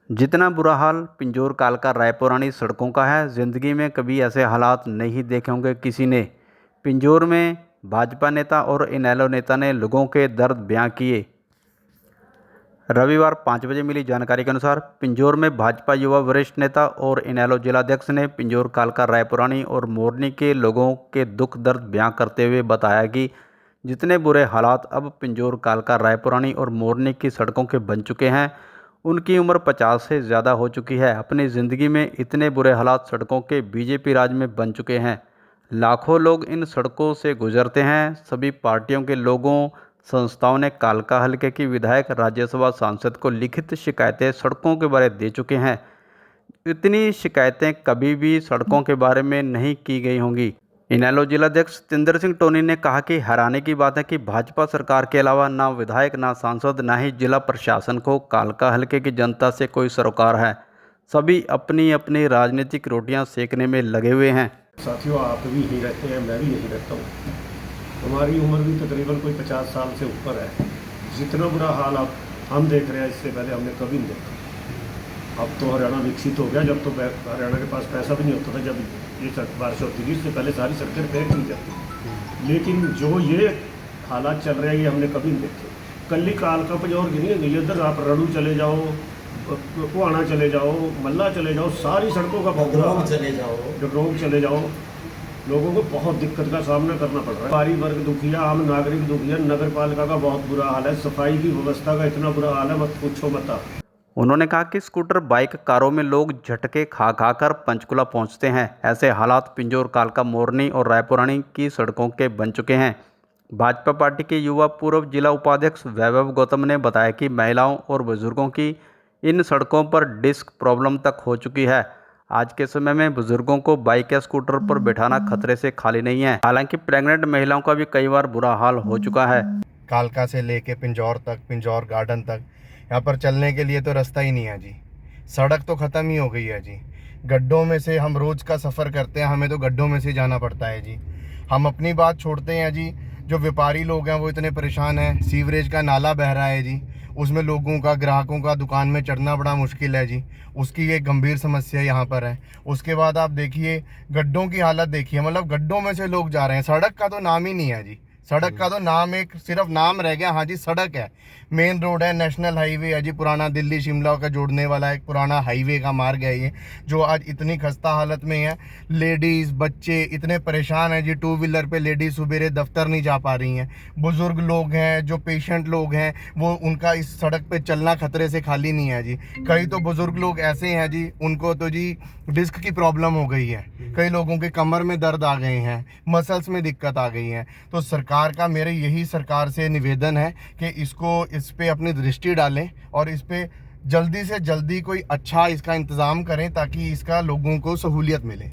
जितना बुरा हाल पिंजौर कालका रायपुरानी सड़कों का है, ज़िंदगी में कभी ऐसे हालात नहीं देखे होंगे किसी ने। पिंजौर में भाजपा नेता और इनेलो नेता ने लोगों के दर्द बयां किए। रविवार 5 बजे मिली जानकारी के अनुसार पिंजौर में भाजपा युवा वरिष्ठ नेता और इनेलो जिलाध्यक्ष ने पिंजौर कालका रायपुरानी और मोरनी के लोगों के दुख दर्द बयां करते हुए बताया कि जितने बुरे हालात अब पिंजौर कालका रायपुरानी और मोरनी की सड़कों के बन चुके हैं, उनकी उम्र 50 से ज़्यादा हो चुकी है। अपनी ज़िंदगी में इतने बुरे हालात सड़कों के बीजेपी राज में बन चुके हैं। लाखों लोग इन सड़कों से गुजरते हैं। सभी पार्टियों के लोगों, संस्थाओं ने कालका हलके की विधायक, राज्यसभा सांसद को लिखित शिकायतें सड़कों के बारे दे चुके हैं। इतनी शिकायतें कभी भी सड़कों के बारे में नहीं की गई होंगी। इनेलो जिलाध्यक्ष सतिंदर सिंह टोनी ने कहा कि हैरानी की बात है कि भाजपा सरकार के अलावा ना विधायक, ना सांसद, ना ही जिला प्रशासन को कालका हलके की जनता से कोई सरोकार है। सभी अपनी अपनी राजनीतिक रोटियां सेकने में लगे हुए हैं। साथियों, आप भी यहीं रहते हैं, मैं भी यहीं रहता हूँ। हमारी उम्र भी तकरीबन कोई 50 साल से ऊपर है। जितना बुरा हाल अब हम देख रहे हैं, इससे पहले हमने कभी नहीं देखा। अब तो हरियाणा विकसित हो गया। जब तो हरियाणा के पास पैसा भी नहीं होता था, जब ये बारिश होती थी, इससे पहले सारी सड़कें रिपेयर की जाती। लेकिन जो ये हालात चल रहे हैं, ये हमने कभी नहीं देखे। कल ही कालका पिंजौर गिनी है, इधर आप रणू चले जाओ, कुआना चले जाओ, मल्ला चले जाओ, सारी सड़कों का डगरोग चले जाओ, डगरोग चले जाओ। लोगों को बहुत दिक्कत का सामना करना पड़ रहा है। व्यापारी वर्ग दुखी है, आम नागरिक दुखी है। नगर पालिका का बहुत बुरा हाल है। सफाई की व्यवस्था का इतना बुरा हाल है, मत पूछो मत। उन्होंने कहा कि स्कूटर, बाइक, कारों में लोग झटके खा खा कर पंचकुला पहुंचते हैं। ऐसे हालात पिंजौर, कालका, मोरनी और रायपुरानी की सड़कों के बन चुके हैं। भाजपा पार्टी के युवा पूर्व जिला उपाध्यक्ष वैभव गौतम ने बताया कि महिलाओं और बुजुर्गों की इन सड़कों पर डिस्क प्रॉब्लम तक हो चुकी है। आज के समय में बुजुर्गों को बाइक या स्कूटर पर बैठाना खतरे से खाली नहीं है। हालांकि प्रेग्नेंट महिलाओं का भी कई बार बुरा हाल हो चुका है। कालका से लेके पिंजौर तक, पिंजौर गार्डन तक, यहाँ पर चलने के लिए तो रास्ता ही नहीं है जी। सड़क तो ख़त्म ही हो गई है जी। गड्ढों में से हम रोज़ का सफ़र करते हैं, हमें तो गड्ढों में से जाना पड़ता है जी। हम अपनी बात छोड़ते हैं जी, जो व्यापारी लोग हैं वो इतने परेशान हैं। सीवरेज का नाला बह रहा है जी, उसमें लोगों का, ग्राहकों का दुकान में चढ़ना बड़ा मुश्किल है जी। उसकी एक गंभीर समस्या यहाँ पर है। उसके बाद आप देखिए गड्ढों की हालत देखिए, मतलब गड्ढों में से लोग जा रहे हैं। सड़क का तो नाम ही नहीं है जी। सड़क का तो नाम एक सिर्फ नाम रह गया। हाँ जी, सड़क है, मेन रोड है, नेशनल हाईवे है जी। पुराना दिल्ली शिमला का जोड़ने वाला एक पुराना हाईवे का मार्ग है ये, जो आज इतनी खस्ता हालत में है। लेडीज़, बच्चे इतने परेशान हैं जी। 2 व्हीलर पे लेडीज़ सुबेरे दफ्तर नहीं जा पा रही हैं। बुज़ुर्ग लोग हैं, जो पेशेंट लोग हैं, वो उनका इस सड़क पे चलना खतरे से खाली नहीं है जी। कई तो बुज़ुर्ग लोग ऐसे हैं जी, उनको तो जी डिस्क की प्रॉब्लम हो गई है। कई लोगों के कमर में दर्द आ गए हैं, मसल्स में दिक्कत आ गई है। तो सरकार का, मेरे यही सरकार से निवेदन है कि इस पे अपनी दृष्टि डालें और इस पे जल्दी से जल्दी कोई अच्छा इसका इंतज़ाम करें, ताकि इसका लोगों को सहूलियत मिले।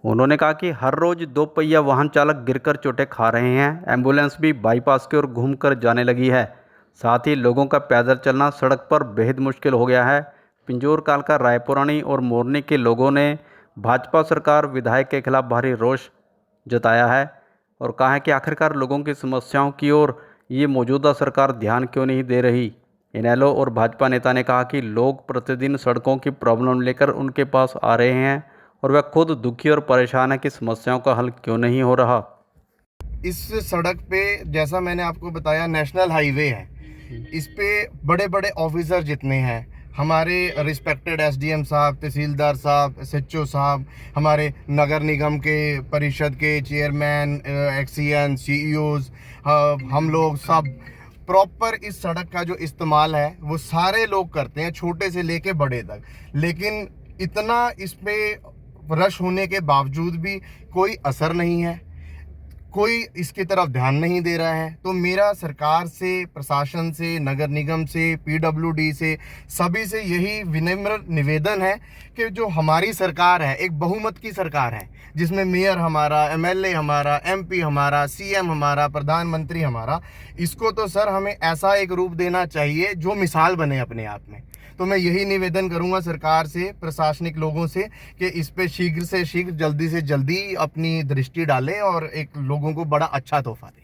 उन्होंने कहा कि हर रोज 2 पहिया वाहन चालक गिरकर चोटें खा रहे हैं। एम्बुलेंस भी बाईपास की ओर घूमकर जाने लगी है। साथ ही लोगों का पैदल चलना सड़क पर बेहद मुश्किल हो गया है। पिंजौर, कालका, रायपुरानी और मोरनी के लोगों ने भाजपा सरकार, विधायक के खिलाफ भारी रोष जताया है और कहा है कि आखिरकार लोगों की समस्याओं की ओर ये मौजूदा सरकार ध्यान क्यों नहीं दे रही। इनेलो और भाजपा नेता ने कहा कि लोग प्रतिदिन सड़कों की प्रॉब्लम लेकर उनके पास आ रहे हैं और वह खुद दुखी और परेशान है कि समस्याओं का हल क्यों नहीं हो रहा। इस सड़क पे, जैसा मैंने आपको बताया, नेशनल हाईवे है। इस पे बड़े बड़े ऑफिसर जितने हैं, हमारे रिस्पेक्टेड एसडीएम साहब, तहसीलदार साहब, एसएचओ साहब, हमारे नगर निगम के परिषद के चेयरमैन, एक्सीएन, सीईओज, हम लोग सब प्रॉपर इस सड़क का जो इस्तेमाल है वो सारे लोग करते हैं, छोटे से लेके बड़े तक। लेकिन इतना इस पे रश होने के बावजूद भी कोई असर नहीं है, कोई इसकी तरफ ध्यान नहीं दे रहा है। तो मेरा सरकार से, प्रशासन से, नगर निगम से, पीडब्ल्यूडी से, सभी से यही विनम्र निवेदन है कि जो हमारी सरकार है, एक बहुमत की सरकार है, जिसमें मेयर हमारा, एमएलए हमारा, एमपी हमारा, सीएम हमारा, प्रधानमंत्री हमारा, इसको तो सर हमें ऐसा एक रूप देना चाहिए जो मिसाल बने अपने आप में। तो मैं यही निवेदन करूंगा सरकार से, प्रशासनिक लोगों से, कि इस पे शीघ्र से शीघ्र, जल्दी से जल्दी अपनी दृष्टि डालें और एक लोगों को बड़ा अच्छा तोहफा दें।